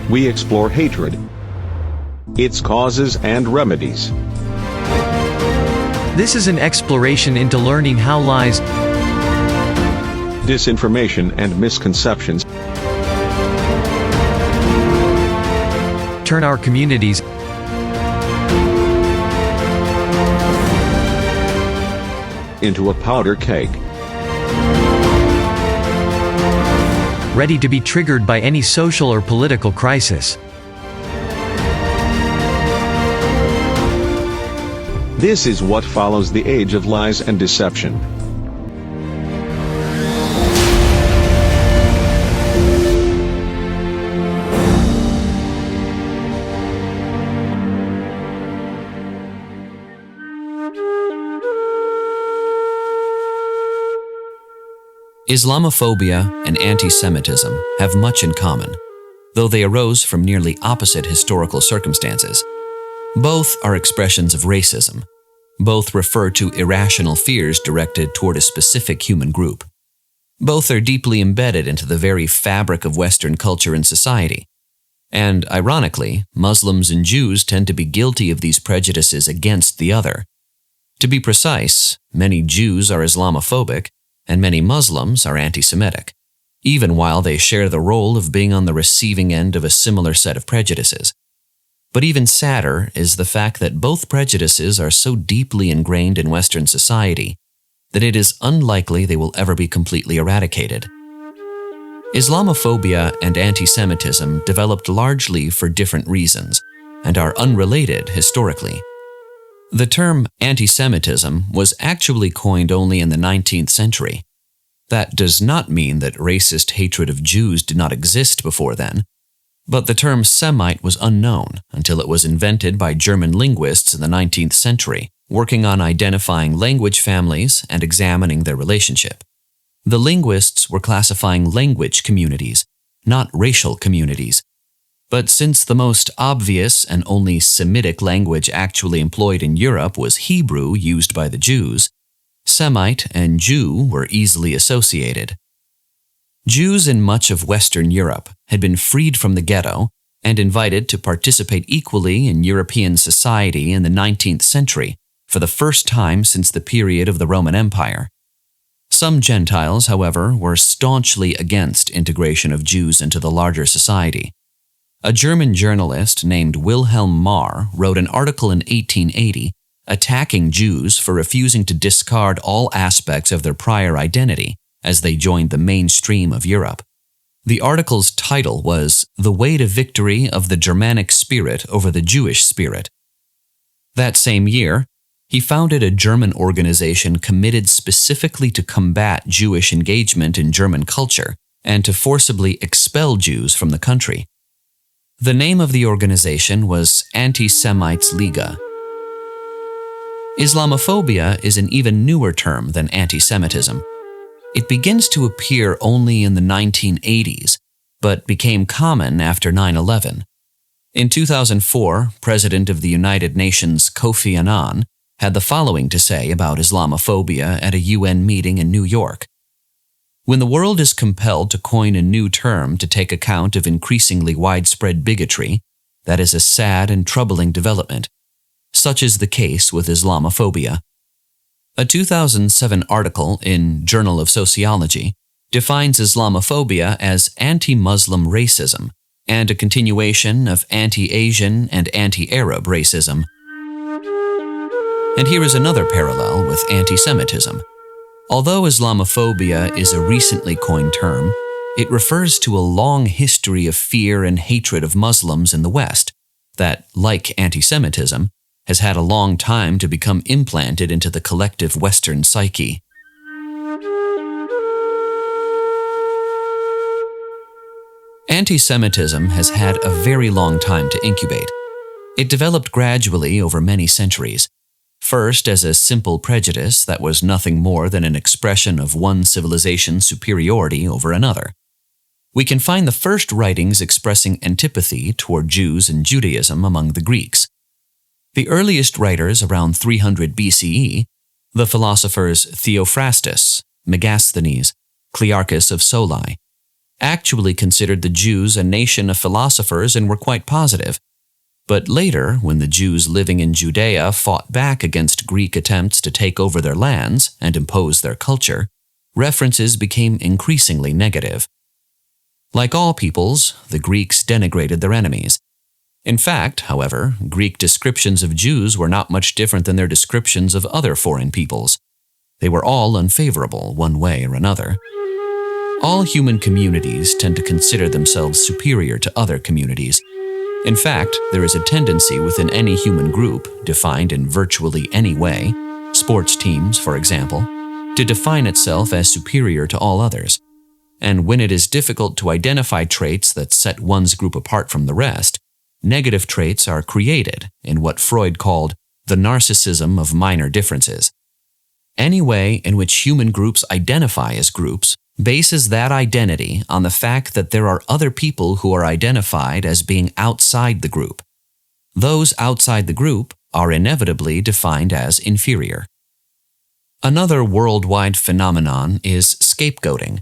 we explore hatred, its causes and remedies. This is an exploration into learning how lies, disinformation and misconceptions turn our communities into a powder keg. ready to be triggered by any social or political crisis. This is what follows the age of lies and deception. Islamophobia and anti-Semitism have much in common, though they arose from nearly opposite historical circumstances. Both are expressions of racism. Both refer to irrational fears directed toward a specific human group. Both are deeply embedded into the very fabric of Western culture and society. And, ironically, Muslims and Jews tend to be guilty of these prejudices against the other. To be precise, many Jews are Islamophobic, and many Muslims are anti-Semitic, even while they share the role of being on the receiving end of a similar set of prejudices. But even sadder is the fact that both prejudices are so deeply ingrained in Western society that it is unlikely they will ever be completely eradicated. Islamophobia and anti-Semitism developed largely for different reasons and are unrelated historically. The term anti-Semitism was actually coined only in the 19th century. That does not mean that racist hatred of Jews did not exist before then, but the term Semite was unknown until it was invented by German linguists in the 19th century, working on identifying language families and examining their relationship. The linguists were classifying language communities, not racial communities. But since the most obvious and only Semitic language actually employed in Europe was Hebrew used by the Jews, Semite and Jew were easily associated. Jews in much of Western Europe had been freed from the ghetto and invited to participate equally in European society in the 19th century for the first time since the period of the Roman Empire. Some Gentiles, however, were staunchly against integration of Jews into the larger society. A German journalist named Wilhelm Marr wrote an article in 1880 attacking Jews for refusing to discard all aspects of their prior identity as they joined the mainstream of Europe. The article's title was "The Way to Victory of the Germanic Spirit over the Jewish Spirit." That same year, he founded a German organization committed specifically to combat Jewish engagement in German culture and to forcibly expel Jews from the country. The name of the organization was Anti-Semites Liga. Islamophobia is an even newer term than anti-Semitism. It begins to appear only in the 1980s, but became common after 9/11. In 2004, President of the United Nations Kofi Annan had the following to say about Islamophobia at a UN meeting in New York. When the world is compelled to coin a new term to take account of increasingly widespread bigotry, that is a sad and troubling development. Such is the case with Islamophobia. A 2007 article in Journal of Sociology defines Islamophobia as anti-Muslim racism and a continuation of anti-Asian and anti-Arab racism. And here is another parallel with anti-Semitism. Although Islamophobia is a recently coined term, it refers to a long history of fear and hatred of Muslims in the West that, like anti-Semitism, has had a long time to become implanted into the collective Western psyche. Anti-Semitism has had a very long time to incubate. It developed gradually over many centuries. First as a simple prejudice that was nothing more than an expression of one civilization's superiority over another. We can find the first writings expressing antipathy toward Jews and Judaism among the Greeks. The earliest writers around 300 BCE, the philosophers Theophrastus, Megasthenes, Clearchus of Soli, actually considered the Jews a nation of philosophers and were quite positive. But later, when the Jews living in Judea fought back against Greek attempts to take over their lands and impose their culture, references became increasingly negative. Like all peoples, the Greeks denigrated their enemies. In fact, however, Greek descriptions of Jews were not much different than their descriptions of other foreign peoples. They were all unfavorable one way or another. All human communities tend to consider themselves superior to other communities. In fact, there is a tendency within any human group, defined in virtually any way, sports teams, for example, to define itself as superior to all others. And when it is difficult to identify traits that set one's group apart from the rest, negative traits are created in what Freud called the narcissism of minor differences. Any way in which human groups identify as groups bases that identity on the fact that there are other people who are identified as being outside the group. Those outside the group are inevitably defined as inferior. Another worldwide phenomenon is scapegoating.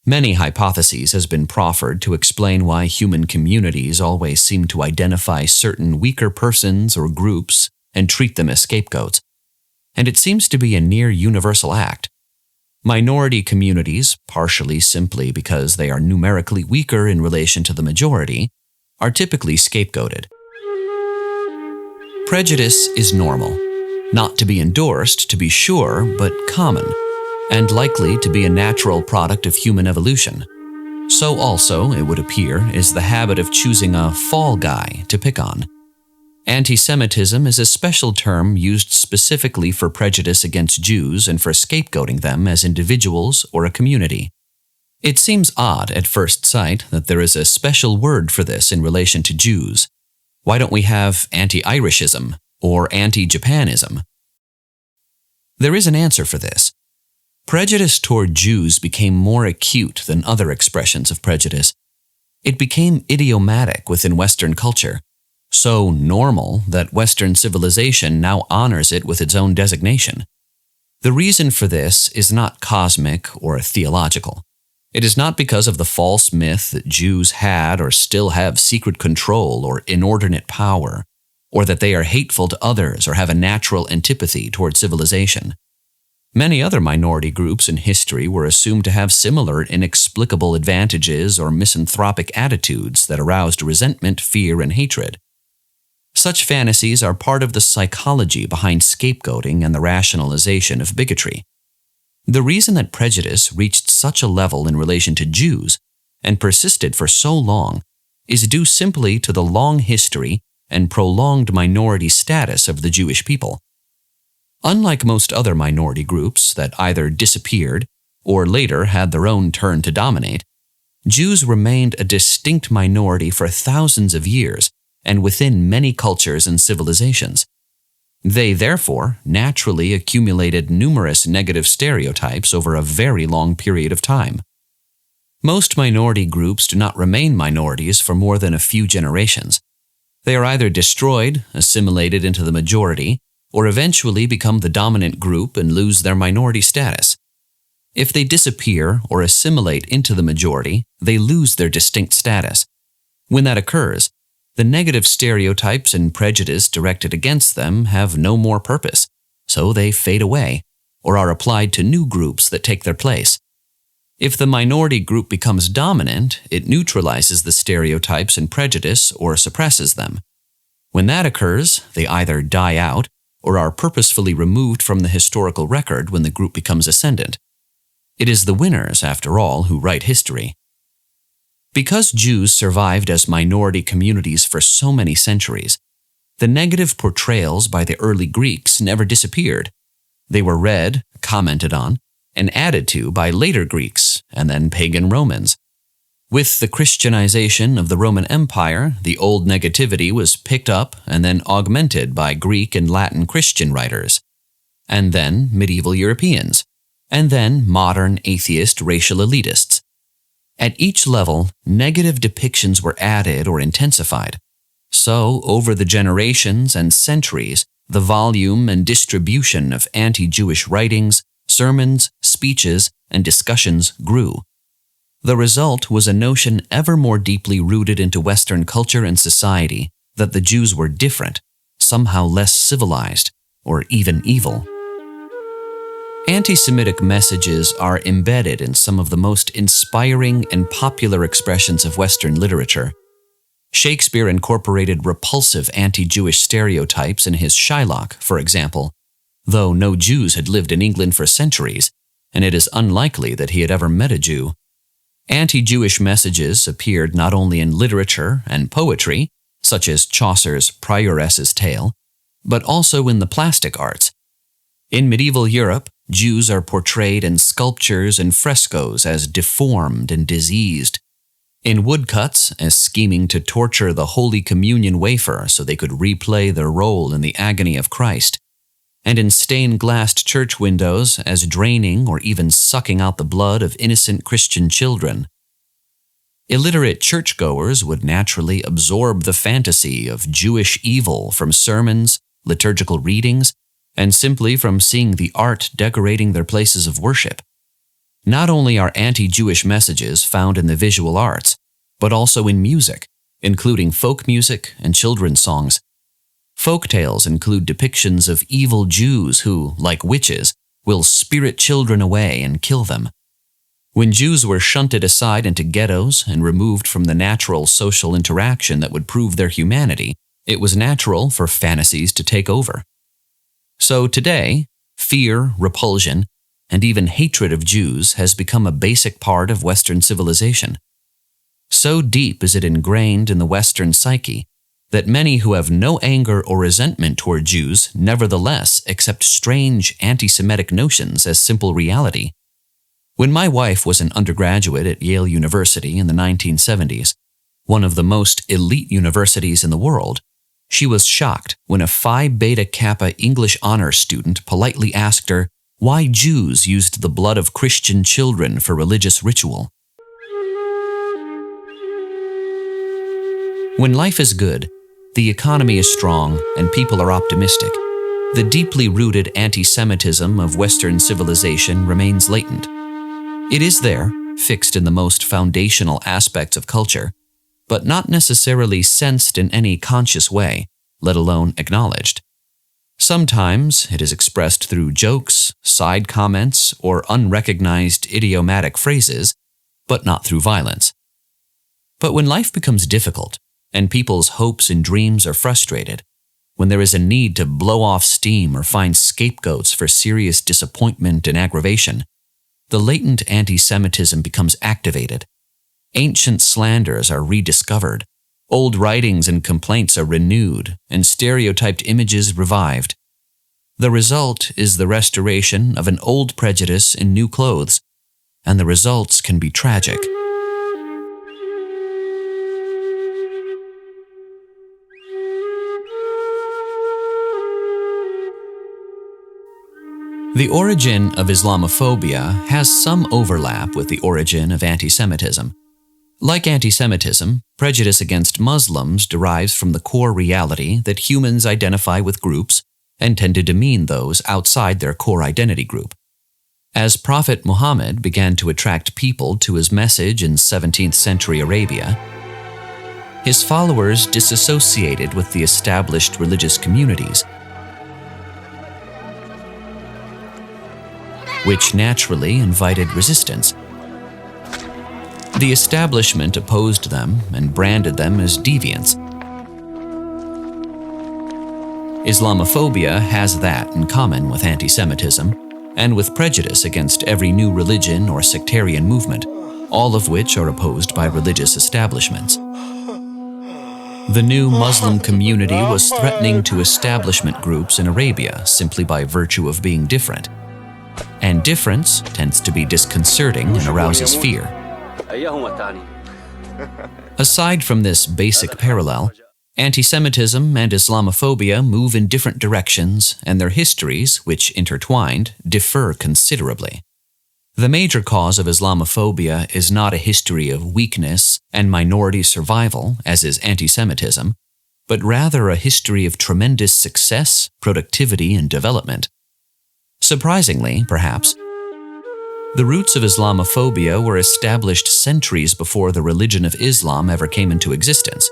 Many hypotheses has been proffered to explain why human communities always seem to identify certain weaker persons or groups and treat them as scapegoats. And it seems to be a near universal act. Minority communities, partially simply because they are numerically weaker in relation to the majority, are typically scapegoated. Prejudice is normal, not to be endorsed, to be sure, but common, and likely to be a natural product of human evolution. So also, it would appear, is the habit of choosing a fall guy to pick on. Anti-Semitism is a special term used specifically for prejudice against Jews and for scapegoating them as individuals or a community. It seems odd at first sight that there is a special word for this in relation to Jews. Why don't we have anti-Irishism or anti-Japanism? There is an answer for this. Prejudice toward Jews became more acute than other expressions of prejudice. It became idiomatic within Western culture, so normal that Western civilization now honors it with its own designation. The reason for this is not cosmic or theological. It is not because of the false myth that Jews had or still have secret control or inordinate power, or that they are hateful to others or have a natural antipathy toward civilization. Many other minority groups in history were assumed to have similar inexplicable advantages or misanthropic attitudes that aroused resentment, fear, and hatred. Such fantasies are part of the psychology behind scapegoating and the rationalization of bigotry. The reason that prejudice reached such a level in relation to Jews and persisted for so long is due simply to the long history and prolonged minority status of the Jewish people. Unlike most other minority groups that either disappeared or later had their own turn to dominate, Jews remained a distinct minority for thousands of years and within many cultures and civilizations. They, therefore, naturally accumulated numerous negative stereotypes over a very long period of time. Most minority groups do not remain minorities for more than a few generations. They are either destroyed, assimilated into the majority, or eventually become the dominant group and lose their minority status. If they disappear or assimilate into the majority, they lose their distinct status. When that occurs, the negative stereotypes and prejudice directed against them have no more purpose, so they fade away, or are applied to new groups that take their place. If the minority group becomes dominant, it neutralizes the stereotypes and prejudice or suppresses them. When that occurs, they either die out or are purposefully removed from the historical record when the group becomes ascendant. It is the winners, after all, who write history. Because Jews survived as minority communities for so many centuries, the negative portrayals by the early Greeks never disappeared. They were read, commented on, and added to by later Greeks and then pagan Romans. With the Christianization of the Roman Empire, the old negativity was picked up and then augmented by Greek and Latin Christian writers, and then medieval Europeans, and then modern atheist racial elitists. At each level, negative depictions were added or intensified. So, over the generations and centuries, the volume and distribution of anti-Jewish writings, sermons, speeches, and discussions grew. The result was a notion ever more deeply rooted into Western culture and society that the Jews were different, somehow less civilized, or even evil. Anti-Semitic messages are embedded in some of the most inspiring and popular expressions of Western literature. Shakespeare incorporated repulsive anti-Jewish stereotypes in his Shylock, for example, though no Jews had lived in England for centuries, and it is unlikely that he had ever met a Jew. Anti-Jewish messages appeared not only in literature and poetry, such as Chaucer's Prioress's Tale, but also in the plastic arts. In medieval Europe, Jews are portrayed in sculptures and frescoes as deformed and diseased, in woodcuts as scheming to torture the Holy Communion wafer so they could replay their role in the agony of Christ, and in stained-glassed church windows as draining or even sucking out the blood of innocent Christian children. Illiterate churchgoers would naturally absorb the fantasy of Jewish evil from sermons, liturgical readings, and simply from seeing the art decorating their places of worship. Not only are anti-Jewish messages found in the visual arts, but also in music, including folk music and children's songs. Folk tales include depictions of evil Jews who, like witches, will spirit children away and kill them. When Jews were shunted aside into ghettos and removed from the natural social interaction that would prove their humanity, it was natural for fantasies to take over. So today, fear, repulsion, and even hatred of Jews has become a basic part of Western civilization. So deep is it ingrained in the Western psyche that many who have no anger or resentment toward Jews nevertheless accept strange anti-Semitic notions as simple reality. When my wife was an undergraduate at Yale University in the 1970s, one of the most elite universities in the world, she was shocked when a Phi Beta Kappa English honors student politely asked her why Jews used the blood of Christian children for religious ritual. When life is good, the economy is strong, and people are optimistic, the deeply rooted anti-Semitism of Western civilization remains latent. It is there, fixed in the most foundational aspects of culture, but not necessarily sensed in any conscious way, let alone acknowledged. Sometimes it is expressed through jokes, side comments, or unrecognized idiomatic phrases, but not through violence. But when life becomes difficult, and people's hopes and dreams are frustrated, when there is a need to blow off steam or find scapegoats for serious disappointment and aggravation, the latent anti-Semitism becomes activated. Ancient slanders are rediscovered, old writings and complaints are renewed, and stereotyped images revived. The result is the restoration of an old prejudice in new clothes, and the results can be tragic. The origin of Islamophobia has some overlap with the origin of anti-Semitism. Like anti-Semitism, prejudice against Muslims derives from the core reality that humans identify with groups and tend to demean those outside their core identity group. As Prophet Muhammad began to attract people to his message in 17th century Arabia, his followers disassociated with the established religious communities, which naturally invited resistance. The establishment opposed them and branded them as deviants. Islamophobia has that in common with anti-Semitism and with prejudice against every new religion or sectarian movement, all of which are opposed by religious establishments. The new Muslim community was threatening to establishment groups in Arabia simply by virtue of being different. And difference tends to be disconcerting and arouses fear. Aside from this basic parallel, anti-Semitism and Islamophobia move in different directions, and their histories, which intertwined, differ considerably. The major cause of Islamophobia is not a history of weakness and minority survival, as is anti-Semitism, but rather a history of tremendous success, productivity, and development. Surprisingly, perhaps, The roots of Islamophobia were established centuries before the religion of Islam ever came into existence.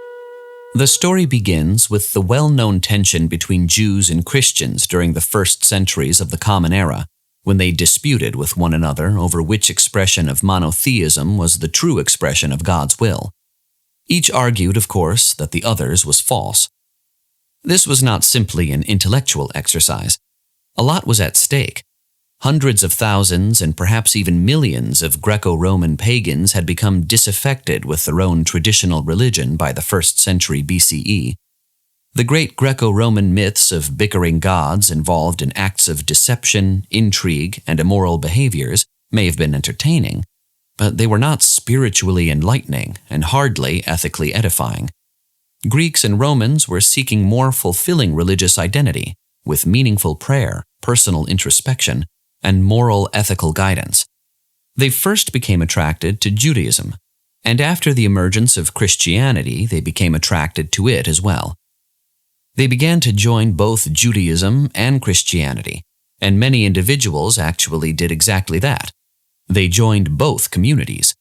The story begins with the well-known tension between Jews and Christians during the first centuries of the Common Era, when they disputed with one another over which expression of monotheism was the true expression of God's will. Each argued, of course, that the other's was false. This was not simply an intellectual exercise. A lot was at stake. Hundreds of thousands and perhaps even millions of Greco-Roman pagans had become disaffected with their own traditional religion by the 1st century BCE. The great Greco-Roman myths of bickering gods involved in acts of deception, intrigue, and immoral behaviors may have been entertaining, but they were not spiritually enlightening and hardly ethically edifying. Greeks and Romans were seeking more fulfilling religious identity, with meaningful prayer, personal introspection, and moral ethical guidance. They first became attracted to Judaism, and after the emergence of Christianity, they became attracted to it as well. They began to join both Judaism and Christianity, and many individuals actually did exactly that. They joined both communities.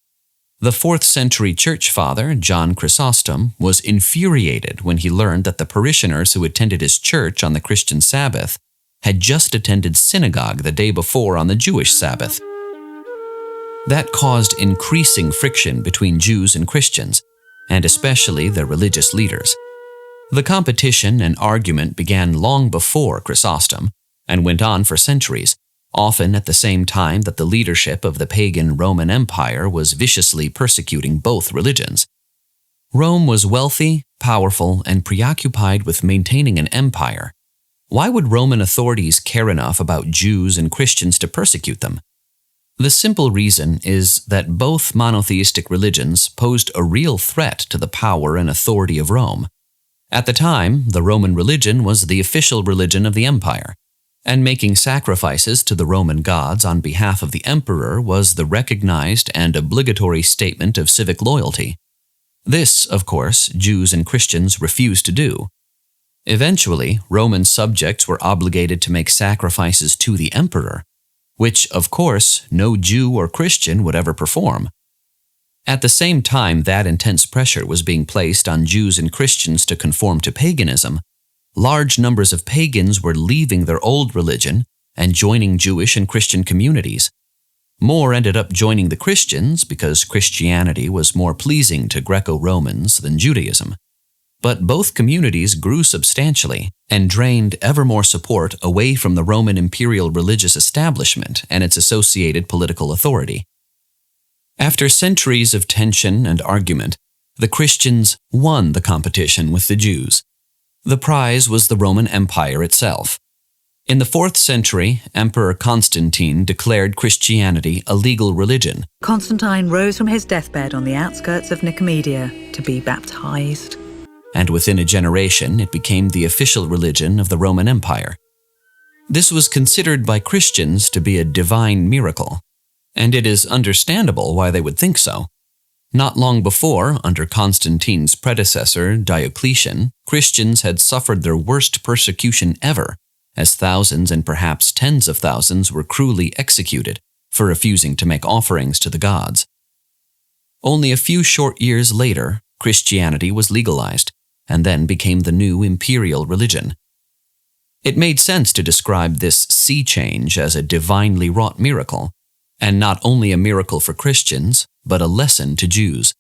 The 4th century church father, John Chrysostom, was infuriated when he learned that the parishioners who attended his church on the Christian Sabbath had just attended synagogue the day before on the Jewish Sabbath. That caused increasing friction between Jews and Christians, and especially their religious leaders. The competition and argument began long before Chrysostom and went on for centuries, often at the same time that the leadership of the pagan Roman Empire was viciously persecuting both religions. Rome was wealthy, powerful, and preoccupied with maintaining an empire. Why would Roman authorities care enough about Jews and Christians to persecute them? The simple reason is that both monotheistic religions posed a real threat to the power and authority of Rome. At the time, the Roman religion was the official religion of the empire, and making sacrifices to the Roman gods on behalf of the emperor was the recognized and obligatory statement of civic loyalty. This, of course, Jews and Christians refused to do. Eventually, Roman subjects were obligated to make sacrifices to the emperor, which, of course, no Jew or Christian would ever perform. At the same time that intense pressure was being placed on Jews and Christians to conform to paganism, large numbers of pagans were leaving their old religion and joining Jewish and Christian communities. More ended up joining the Christians because Christianity was more pleasing to Greco-Romans than Judaism. But both communities grew substantially and drained ever more support away from the Roman imperial religious establishment and its associated political authority. After centuries of tension and argument, the Christians won the competition with the Jews. The prize was the Roman Empire itself. In the 4th century, Emperor Constantine declared Christianity a legal religion. Constantine rose from his deathbed on the outskirts of Nicomedia to be baptized. And within a generation it became the official religion of the Roman Empire. This was considered by Christians to be a divine miracle, and it is understandable why they would think so. Not long before, under Constantine's predecessor, Diocletian, Christians had suffered their worst persecution ever, as thousands and perhaps tens of thousands were cruelly executed for refusing to make offerings to the gods. Only a few short years later, Christianity was legalized, and then became the new imperial religion. It made sense to describe this sea change as a divinely wrought miracle, and not only a miracle for Christians, but a lesson to Jews.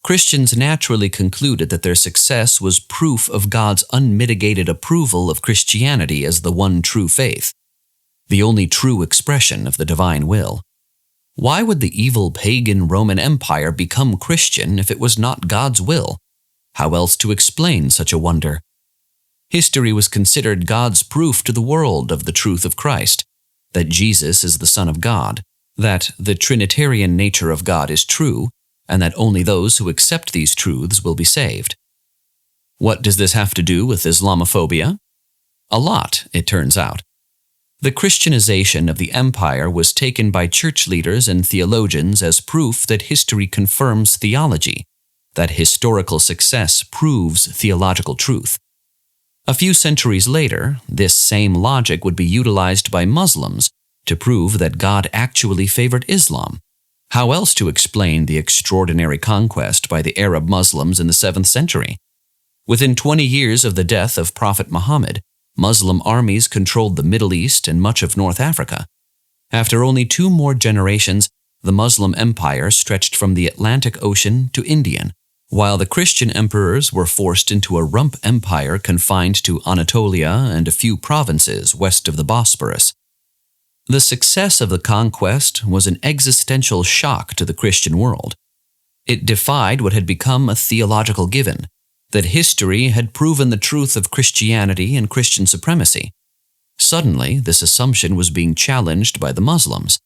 Christians naturally concluded that their success was proof of God's unmitigated approval of Christianity as the one true faith, the only true expression of the divine will. Why would the evil pagan Roman Empire become Christian if it was not God's will? How else to explain such a wonder? History was considered God's proof to the world of the truth of Christ, that Jesus is the Son of God, that the Trinitarian nature of God is true, and that only those who accept these truths will be saved. What does this have to do with Islamophobia? A lot, it turns out. The Christianization of the empire was taken by church leaders and theologians as proof that history confirms theology, that historical success proves theological truth. A few centuries later, this same logic would be utilized by Muslims to prove that God actually favored Islam. How else to explain the extraordinary conquest by the Arab Muslims in the 7th century? Within 20 years of the death of Prophet Muhammad, Muslim armies controlled the Middle East and much of North Africa. After only 2 more generations, the Muslim empire stretched from the Atlantic Ocean to Indian, while the Christian emperors were forced into a rump empire confined to Anatolia and a few provinces west of the Bosporus. The success of the conquest was an existential shock to the Christian world. It defied what had become a theological given, that history had proven the truth of Christianity and Christian supremacy. Suddenly, this assumption was being challenged by the Muslims.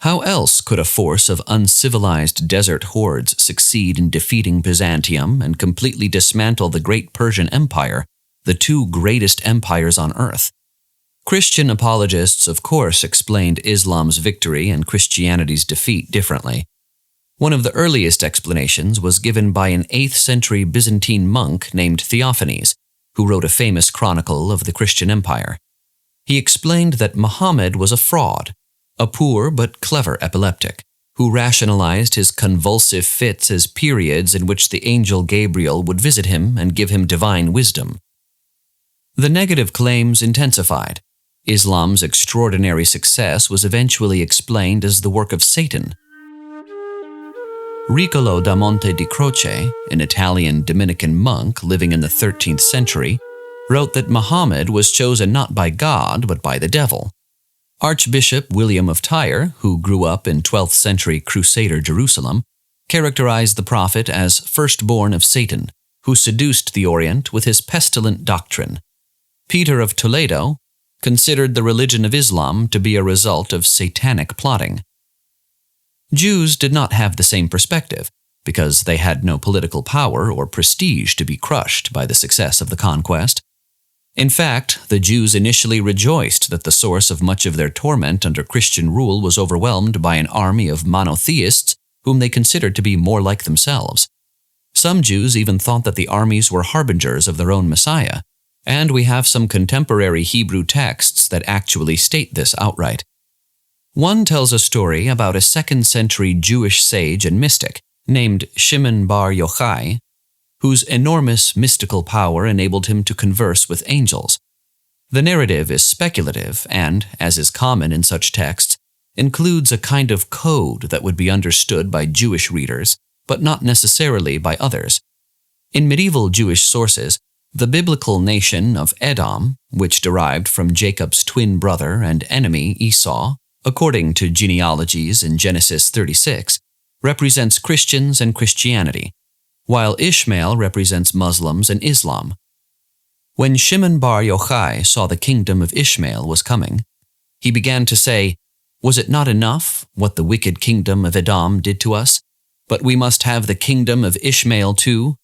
How else could a force of uncivilized desert hordes succeed in defeating Byzantium and completely dismantle the great Persian Empire, the 2 greatest empires on earth? Christian apologists, of course, explained Islam's victory and Christianity's defeat differently. One of the earliest explanations was given by an 8th century Byzantine monk named Theophanes, who wrote a famous chronicle of the Christian Empire. He explained that Muhammad was a fraud, a poor but clever epileptic, who rationalized his convulsive fits as periods in which the angel Gabriel would visit him and give him divine wisdom. The negative claims intensified. Islam's extraordinary success was eventually explained as the work of Satan. Riccolo da Monte di Croce, an Italian Dominican monk living in the 13th century, wrote that Muhammad was chosen not by God but by the devil. Archbishop William of Tyre, who grew up in 12th century Crusader Jerusalem, characterized the prophet as firstborn of Satan, who seduced the Orient with his pestilent doctrine. Peter of Toledo considered the religion of Islam to be a result of satanic plotting. Jews did not have the same perspective, because they had no political power or prestige to be crushed by the success of the conquest. In fact, the Jews initially rejoiced that the source of much of their torment under Christian rule was overwhelmed by an army of monotheists whom they considered to be more like themselves. Some Jews even thought that the armies were harbingers of their own Messiah, and we have some contemporary Hebrew texts that actually state this outright. One tells a story about a 2nd century Jewish sage and mystic named Shimon bar Yochai, whose enormous mystical power enabled him to converse with angels. The narrative is speculative and, as is common in such texts, includes a kind of code that would be understood by Jewish readers, but not necessarily by others. In medieval Jewish sources, the biblical nation of Edom, which derived from Jacob's twin brother and enemy Esau, according to genealogies in Genesis 36, represents Christians and Christianity, while Ishmael represents Muslims and Islam. When Shimon bar Yochai saw the kingdom of Ishmael was coming, he began to say, "Was it not enough what the wicked kingdom of Edom did to us? But we must have the kingdom of Ishmael too?"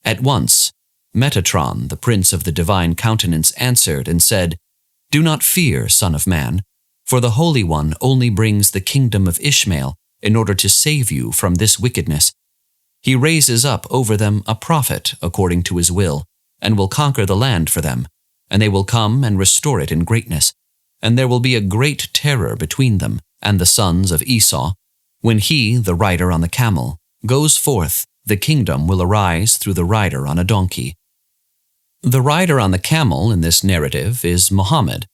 At once, Metatron, the prince of the divine countenance, answered and said, "Do not fear, son of man, for the Holy One only brings the kingdom of Ishmael in order to save you from this wickedness. He raises up over them a prophet according to his will, and will conquer the land for them, and they will come and restore it in greatness. And there will be a great terror between them and the sons of Esau. When he, the rider on the camel, goes forth, the kingdom will arise through the rider on a donkey." The rider on the camel in this narrative is Muhammad,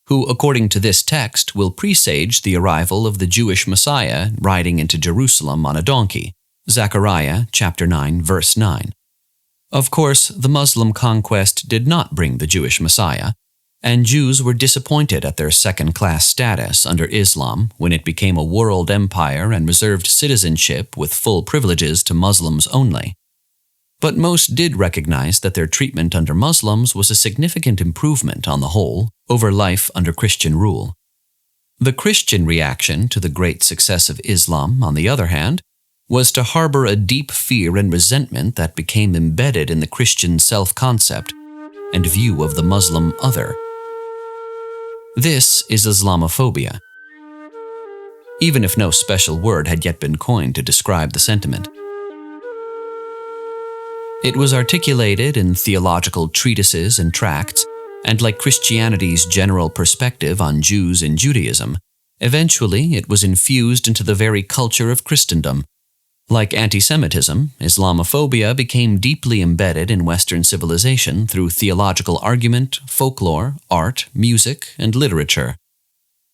who, according to this text, will presage the arrival of the Jewish Messiah riding into Jerusalem on a donkey. Zechariah chapter 9, verse 9. Of course, the Muslim conquest did not bring the Jewish Messiah, and Jews were disappointed at their second-class status under Islam when it became a world empire and reserved citizenship with full privileges to Muslims only. But most did recognize that their treatment under Muslims was a significant improvement on the whole over life under Christian rule. The Christian reaction to the great success of Islam, on the other hand, was to harbor a deep fear and resentment that became embedded in the Christian self-concept and view of the Muslim other. This is Islamophobia, even if no special word had yet been coined to describe the sentiment. It was articulated in theological treatises and tracts, and like Christianity's general perspective on Jews and Judaism, eventually it was infused into the very culture of Christendom. Like anti-Semitism, Islamophobia became deeply embedded in Western civilization through theological argument, folklore, art, music, and literature.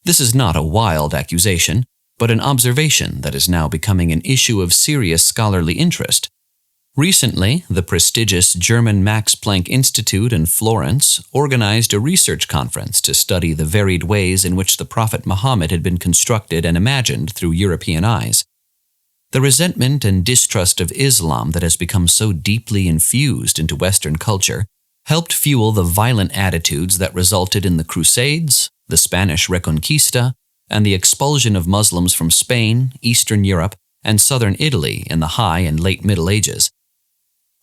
This is not a wild accusation, but an observation that is now becoming an issue of serious scholarly interest. Recently, the prestigious German Max Planck Institute in Florence organized a research conference to study the varied ways in which the Prophet Muhammad had been constructed and imagined through European eyes. The resentment and distrust of Islam that has become so deeply infused into Western culture helped fuel the violent attitudes that resulted in the Crusades, the Spanish Reconquista, and the expulsion of Muslims from Spain, Eastern Europe, and southern Italy in the High and Late Middle Ages.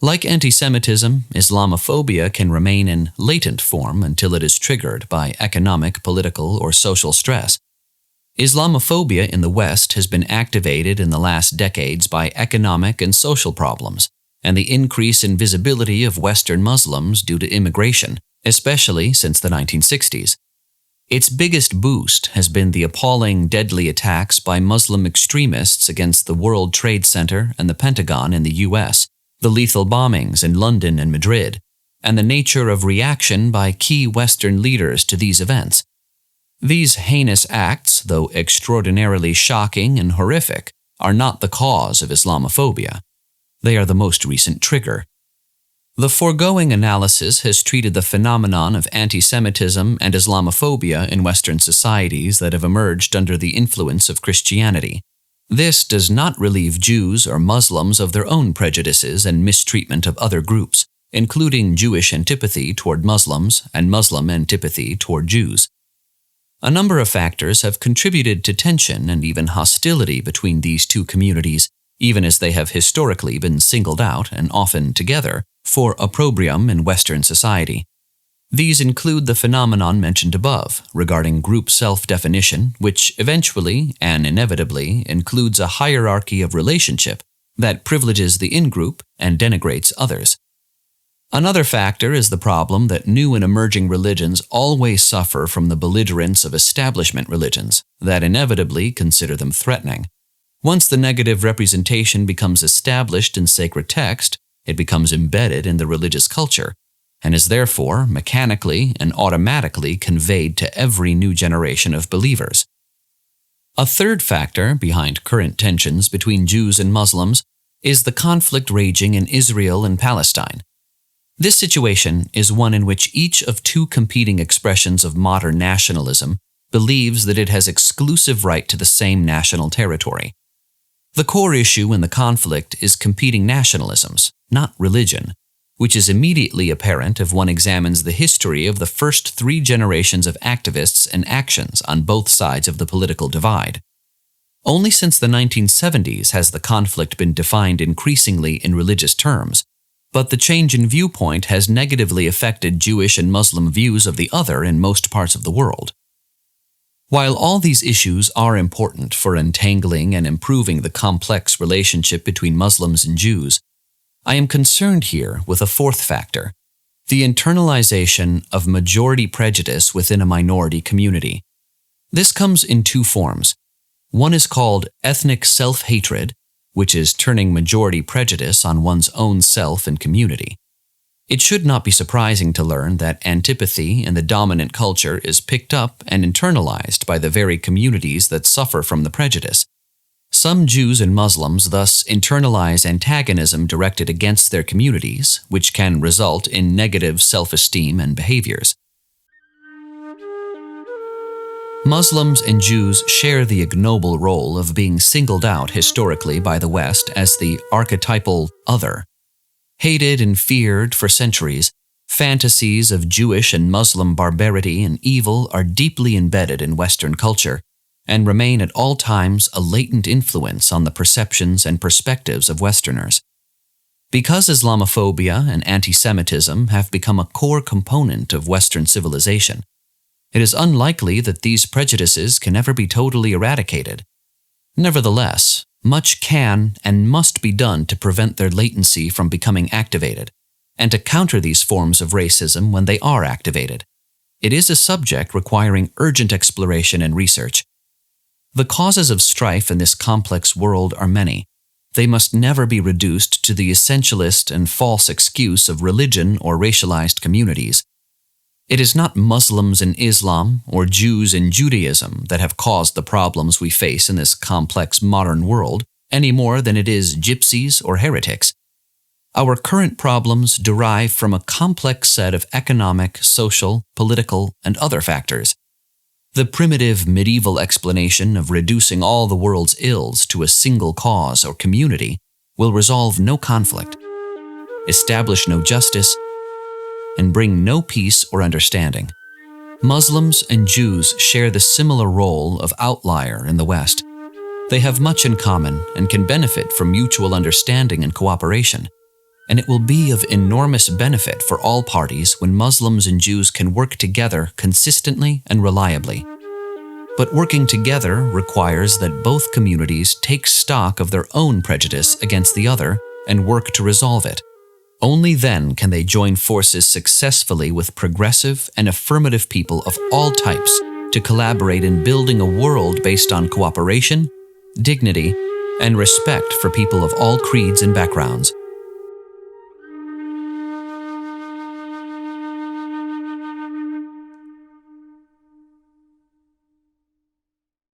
Like anti-Semitism, Islamophobia can remain in latent form until it is triggered by economic, political, or social stress. Islamophobia in the West has been activated in the last decades by economic and social problems, and the increase in visibility of Western Muslims due to immigration, especially since the 1960s. Its biggest boost has been the appalling, deadly attacks by Muslim extremists against the World Trade Center and the Pentagon in the U.S., the lethal bombings in London and Madrid, and the nature of reaction by key Western leaders to these events. These heinous acts, though extraordinarily shocking and horrific, are not the cause of Islamophobia. They are the most recent trigger. The foregoing analysis has treated the phenomenon of anti-Semitism and Islamophobia in Western societies that have emerged under the influence of Christianity. This does not relieve Jews or Muslims of their own prejudices and mistreatment of other groups, including Jewish antipathy toward Muslims and Muslim antipathy toward Jews. A number of factors have contributed to tension and even hostility between these two communities, even as they have historically been singled out and often together for opprobrium in Western society. These include the phenomenon mentioned above regarding group self-definition, which eventually and inevitably includes a hierarchy of relationship that privileges the in-group and denigrates others. Another factor is the problem that new and emerging religions always suffer from the belligerence of establishment religions that inevitably consider them threatening. Once the negative representation becomes established in sacred text, it becomes embedded in the religious culture, and is therefore mechanically and automatically conveyed to every new generation of believers. A third factor behind current tensions between Jews and Muslims is the conflict raging in Israel and Palestine. This situation is one in which each of two competing expressions of modern nationalism believes that it has exclusive right to the same national territory. The core issue in the conflict is competing nationalisms, not religion, which is immediately apparent if one examines the history of the first 3 generations of activists and actions on both sides of the political divide. Only since the 1970s has the conflict been defined increasingly in religious terms, but the change in viewpoint has negatively affected Jewish and Muslim views of the other in most parts of the world. While all these issues are important for untangling and improving the complex relationship between Muslims and Jews, I am concerned here with a fourth factor, the internalization of majority prejudice within a minority community. This comes in 2 forms. One is called ethnic self-hatred, which is turning majority prejudice on one's own self and community. It should not be surprising to learn that antipathy in the dominant culture is picked up and internalized by the very communities that suffer from the prejudice. Some Jews and Muslims thus internalize antagonism directed against their communities, which can result in negative self-esteem and behaviors. Muslims and Jews share the ignoble role of being singled out historically by the West as the archetypal other. Hated and feared for centuries, fantasies of Jewish and Muslim barbarity and evil are deeply embedded in Western culture and remain at all times a latent influence on the perceptions and perspectives of Westerners. Because Islamophobia and anti-Semitism have become a core component of Western civilization, it is unlikely that these prejudices can ever be totally eradicated. Nevertheless, much can and must be done to prevent their latency from becoming activated, and to counter these forms of racism when they are activated. it is a subject requiring urgent exploration and research. The causes of strife in this complex world are many. They must never be reduced to the essentialist and false excuse of religion or racialized communities. It is not Muslims in Islam or Jews in Judaism that have caused the problems we face in this complex modern world, any more than it is gypsies or heretics. Our current problems derive from a complex set of economic, social, political, and other factors. The primitive medieval explanation of reducing all the world's ills to a single cause or community will resolve no conflict, establish no justice, and bring no peace or understanding. Muslims and Jews share the similar role of outlier in the West. They have much in common and can benefit from mutual understanding and cooperation. And it will be of enormous benefit for all parties when Muslims and Jews can work together consistently and reliably. But working together requires that both communities take stock of their own prejudice against the other and work to resolve it. Only then can they join forces successfully with progressive and affirmative people of all types to collaborate in building a world based on cooperation, dignity, and respect for people of all creeds and backgrounds.